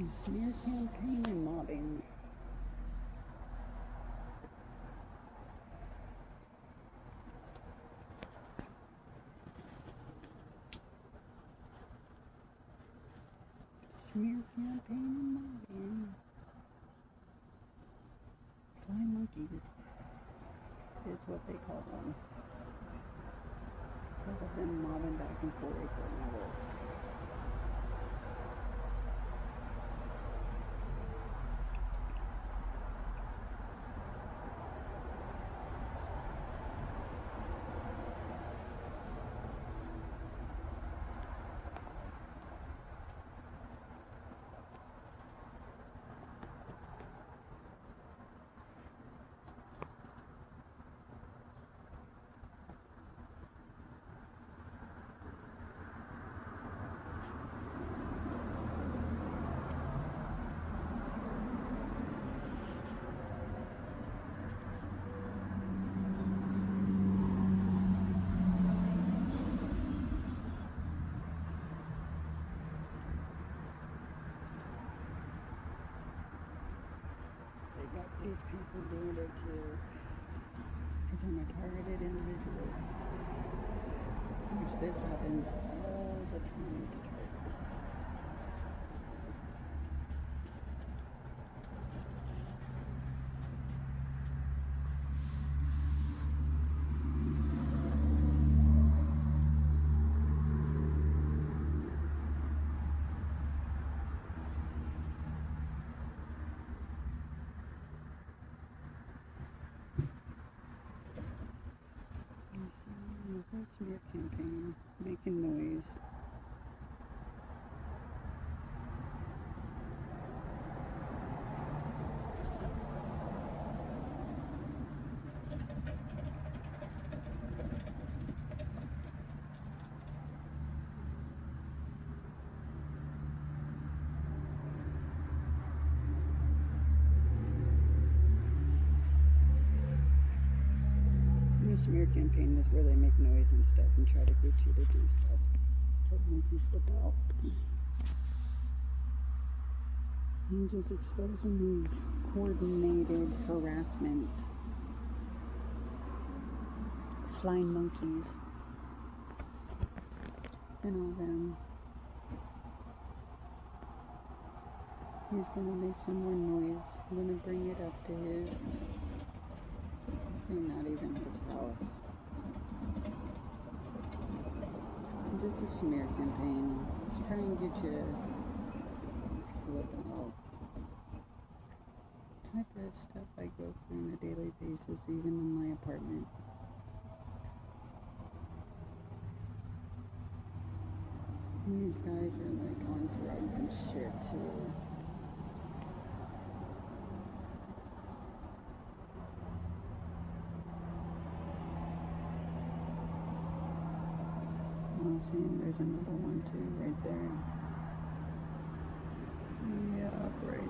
Smear campaign and mobbing. Smear campaign and mobbing. Fly monkeys is what they call them. Because of them mobbing back and forth at my work. These people doing it too, because I'm a targeted individual, which this happens all the time to targets. Smear campaign, making noise. The smear campaign is where they make noise and stuff and try to get you to do stuff to make you slip out. I'm just exposing these coordinated harassment flying monkeys and all them. He's gonna make some more noise. I'm gonna bring it up to his, not even his house. Just a smear campaign. Just try and get you to flip out. Type of stuff I go through on a daily basis, even in my apartment. These guys are like on drugs and shit too. See, there's another one too right there. Yeah, right